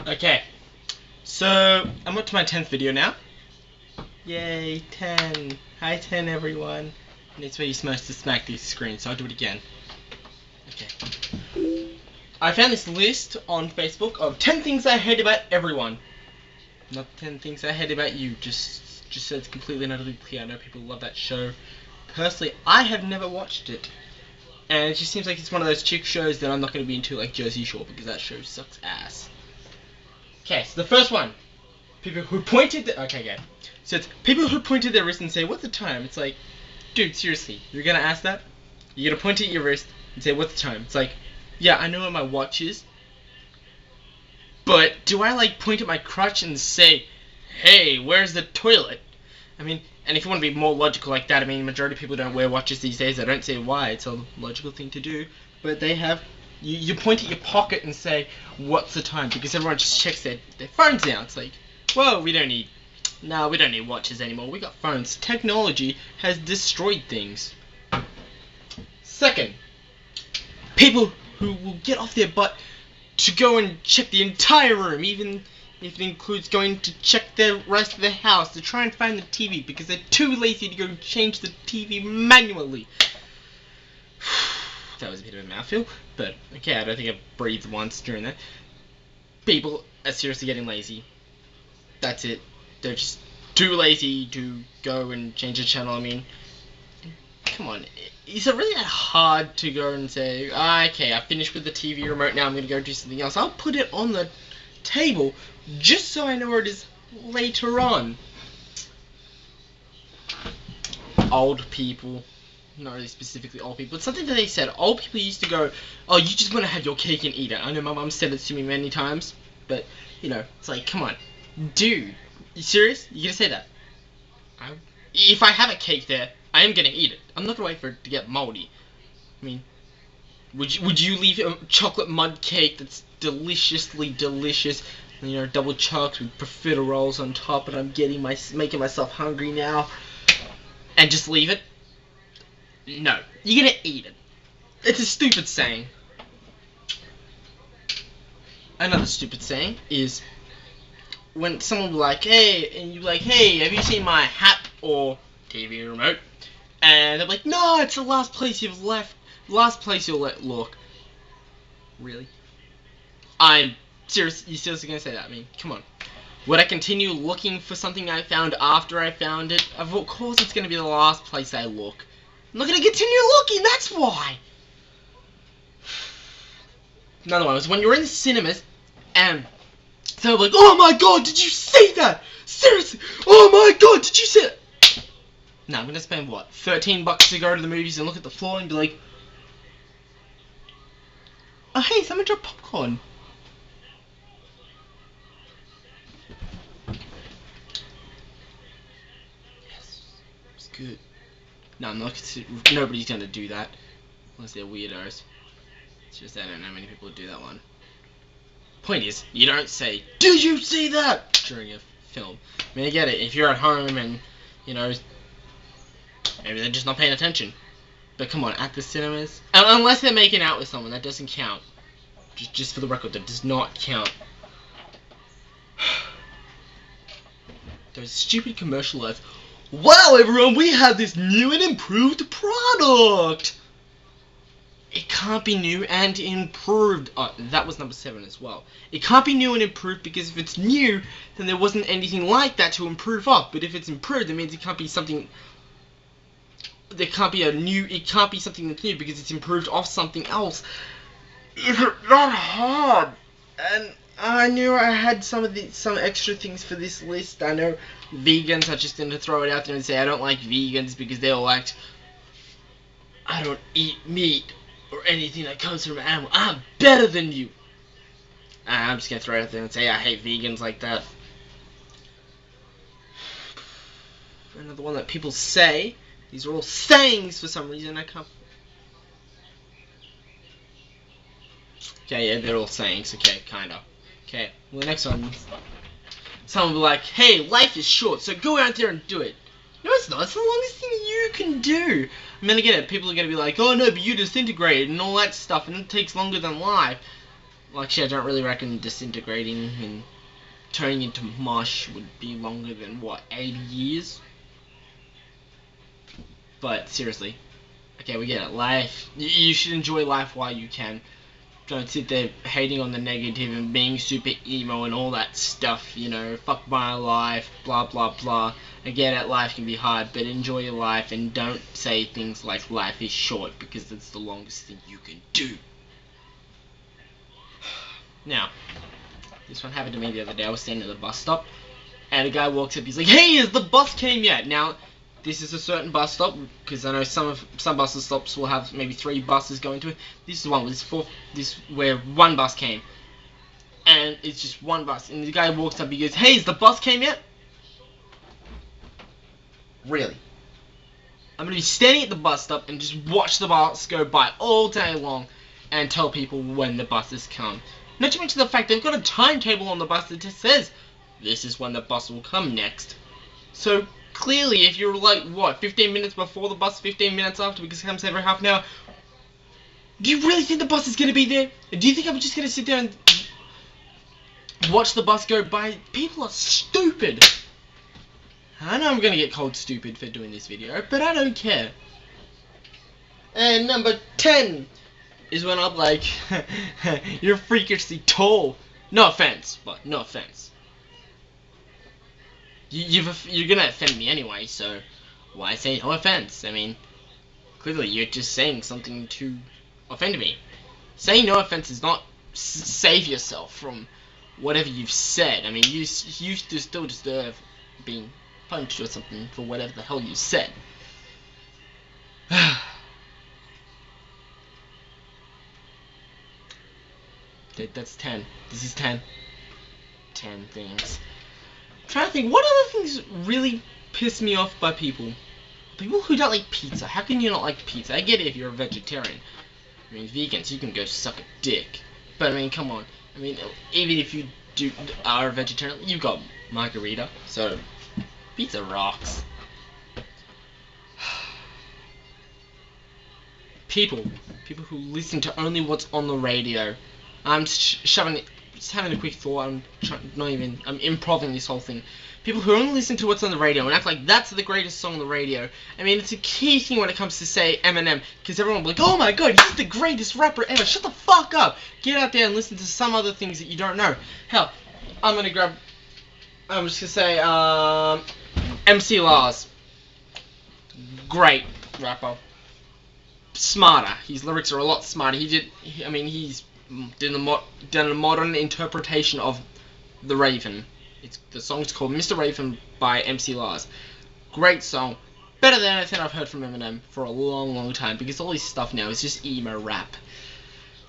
Okay, so I'm up to my 10th video now. Yay, 10. Hi 10 everyone. And it's where you're supposed to smack these screens, so I'll do it again. Okay. I found this list on Facebook of 10 things I hate about everyone. Not 10 things I hate about you, just so it's completely and utterly clear. I know people love that show. Personally, I have never watched it. And it just seems like it's one of those chick shows that I'm not going to be into, like Jersey Shore, because that show sucks ass. Okay, so the first one. People who pointed So it's people who point at their wrist and say, "What's the time?" It's like, dude, seriously, you're gonna ask that? You're gonna point at your wrist and say, "What's the time?" It's like, yeah, I know what my watch is, but do I like point at my crotch and say, "Hey, where's the toilet?" I mean, and if you want to be more logical like that, I mean, majority of people don't wear watches these days. I don't say why. It's a logical thing to do, but they have. You point at your pocket and say, "What's the time?" Because everyone just checks their phones now. It's like, whoa, we don't need watches anymore. We got phones. Technology has destroyed things. Second, people who will get off their butt to go and check the entire room, even if it includes going to check the rest of the house to try and find the TV because they're too lazy to go change the TV manually. That was a bit of a mouthful, but okay, I don't think I breathed once during that. People are seriously getting lazy. That's it. They're just too lazy to go and change the channel. I mean, come on. Is it really that hard to go and say, okay, I finished with the TV remote, now I'm going to go do something else. I'll put it on the table just so I know where it is later on. Old people. Not really specifically old people. It's something that they said. Old people used to go, "Oh, you just want to have your cake and eat it." I know my mum said it to me many times, but, you know, it's like, come on. Dude, you serious? You gonna say that? If I have a cake there, I am gonna eat it. I'm not gonna wait for it to get moldy. I mean, would you leave a chocolate mud cake that's deliciously delicious, and, you know, double chocolate with profiteroles on top, and I'm making myself hungry now, and just leave it? No, you're gonna eat it. It's a stupid saying. Another stupid saying is when someone will be like, "Hey," and you're like, "Hey, have you seen my hat or TV remote?" And they're like, "No, it's the last place you've left. Last place you'll let look." Really? I'm serious. You seriously gonna say that? I mean, come on. Would I continue looking for something I found after I found it? Of course, it's gonna be the last place I look. I'm not gonna continue looking. That's why. Another one was when you're in the cinemas and so like, "Oh my god, did you see that? Seriously, oh my god, did you see it?" Now I'm gonna spend what, $13 to go to the movies and look at the floor and be like, "Oh hey, someone dropped popcorn." Yes, it's good. No, I'm not. Nobody's gonna do that unless they're weirdos. It's just I don't know many people who do that one. Point is, you don't say, "Did you see that?" during a film. I mean, I get it. If you're at home and, you know, maybe they're just not paying attention. But come on, at the cinemas, unless they're making out with someone, that doesn't count. Just for the record, that does not count. Those stupid commercial ads. "Wow, everyone, we have this new and improved product." It can't be new and improved. Oh, that was number 7 as well. It can't be new and improved because if it's new, then there wasn't anything like that to improve up. But if it's improved, that means it can't be something. There can't be it can't be something that's new because it's improved off something else. Is it that hard? And I knew I had some extra things for this list. I know vegans are just going to throw it out there and say I don't like vegans because they're like, "I don't eat meat or anything that comes from an animal. I'm better than you." I'm just gonna throw it out there and say I hate vegans like that. Another one that people say. These are all sayings for some reason. I can't. Okay, yeah, they're all sayings. Okay, kinda. Okay, well, the next one. Someone will be like, "Hey, life is short, so go out there and do it." No, it's not. It's the longest thing you can do. I mean, again, people are going to be like, "Oh, no, but you disintegrate and all that stuff, and it takes longer than life." Actually, I don't really reckon disintegrating and turning into mush would be longer than, what, 80 years? But, seriously. Okay, we get it. Life. You should enjoy life while you can. Don't sit there hating on the negative and being super emo and all that stuff, you know, fuck my life, blah blah blah. I get it, life can be hard, but enjoy your life and don't say things like life is short, because that's the longest thing you can do. Now, this one happened to me the other day. I was standing at the bus stop, and a guy walks up, he's like, "Hey, has the bus came yet?" Now, this is a certain bus stop, because I know some bus stops will have maybe 3 buses going to it. This is the one with where 1 bus came, and it's just 1 bus. And the guy walks up, he goes, "Hey, has the bus came yet?" Really? I'm gonna be standing at the bus stop and just watch the bus go by all day long, and tell people when the buses come. Not to mention the fact they've got a timetable on the bus that just says, "This is when the bus will come next." So clearly, if you're like, what, 15 minutes before the bus, 15 minutes after, because it comes every half an hour, do you really think the bus is going to be there? Do you think I'm just going to sit there and watch the bus go by? People are stupid. I know I'm going to get called stupid for doing this video, but I don't care. And number 10 is when I'm like, "You're freakishly tall." No offense, but no offense. You're gonna offend me anyway, so why say no offense? I mean, clearly you're just saying something to offend me. Saying no offense is not save yourself from whatever you've said. I mean, you still deserve being punched or something for whatever the hell you said. That's 10. This is 10. 10 things. I'm trying to think, what other things really piss me off by people? People who don't like pizza. How can you not like pizza? I get it if you're a vegetarian. I mean, vegans, you can go suck a dick. But I mean, come on. I mean, even if you are a vegetarian, you've got margarita. So, pizza rocks. People who listen to only what's on the radio. I'm just having a quick thought. I'm improving this whole thing. People who only listen to what's on the radio and act like that's the greatest song on the radio. I mean, it's a key thing when it comes to, say, Eminem, because everyone will be like, "Oh my god, he's the greatest rapper ever." Shut the fuck up. Get out there and listen to some other things that you don't know. Hell, I'm just gonna say, MC Lars. Great rapper. Smarter. His lyrics are a lot smarter. He's done a modern interpretation of The Raven. The song's called Mr. Raven by MC Lars. Great song. Better than anything I've heard from Eminem for a long time, because all his stuff now is just emo rap.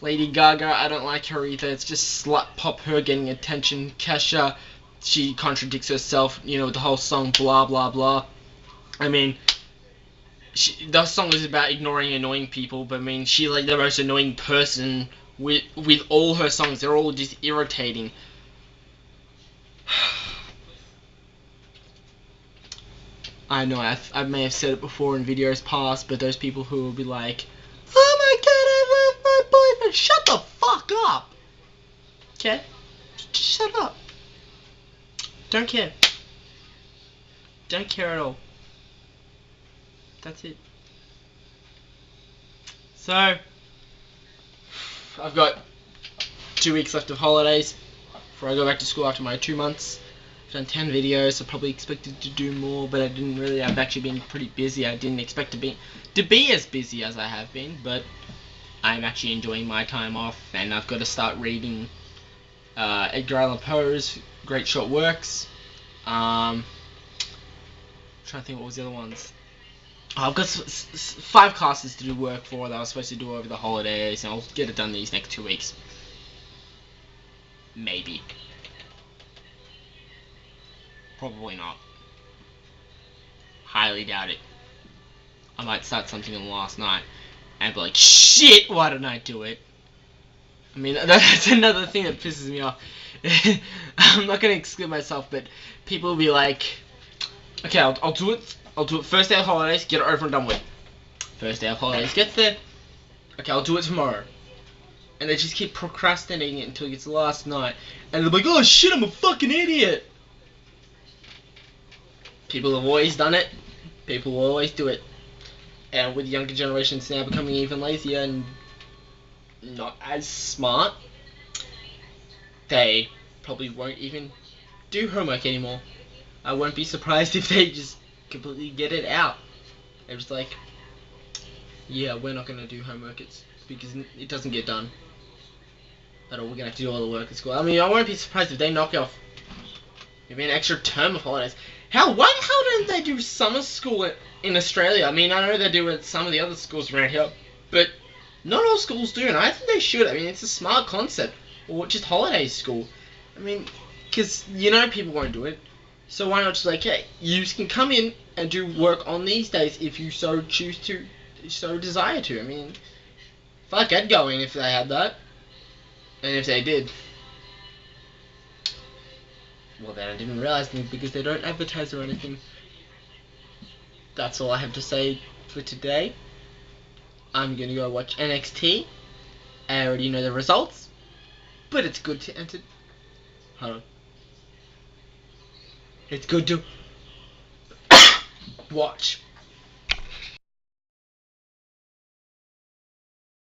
Lady Gaga, I don't like her either. It's just slut pop, her getting attention. Kesha, she contradicts herself, you know, with the whole song blah blah blah. I mean, the song is about ignoring annoying people, but I mean, she's like the most annoying person with all her songs. They're all just irritating. I know I may have said it before in videos past, but those people who will be like, "Oh my god, I love my boyfriend," shut the fuck up. Okay? Just shut up. Don't care. Don't care at all. That's it. So, I've got 2 weeks left of holidays before I go back to school after my 2 months. I've done 10 videos. I probably expected to do more, but I didn't really. I've actually been pretty busy. I didn't expect to be as busy as I have been, but I'm actually enjoying my time off, and I've got to start reading Edgar Allan Poe's Great Short Works. Trying to think what was the other ones. I've got 5 classes to do work for that I was supposed to do over the holidays, and I'll get it done these next 2 weeks. Maybe. Probably not. Highly doubt it. I might start something on last night and be like, "Shit, why didn't I do it?" I mean, that's another thing that pisses me off. I'm not gonna exclude myself, but people will be like, "Okay, I'll do it. I'll do it first day of holidays, get it over and done with." First day of holidays gets there. "Okay, I'll do it tomorrow." and they just keep procrastinating it until it's the last night, and they're like, oh shit, I'm a fucking idiot. People have always done it. People will always do it. And with younger generations now becoming even lazier and not as smart, they probably won't even do homework anymore. I won't be surprised if they just completely get it out. They're just like, yeah, we're not going to do homework because it doesn't get done at all. We're going to have to do all the work at school. I mean, I won't be surprised if they knock off maybe an extra term of holidays. Why the hell don't they do summer school in Australia? I mean, I know they do at some of the other schools around here, but not all schools do, and I think they should. I mean, it's a smart concept. Or just holiday school. I mean, because you know people won't do it. So why not just like, hey, you can come in and do work on these days if you so choose to, so desire to. I mean, fuck, I'd go in if they had that. And if they did. Well, then I didn't realize them because they don't advertise or anything. That's all I have to say for today. I'm gonna go watch NXT. I already know the results. But it's good to enter. Hold on. It's good to watch.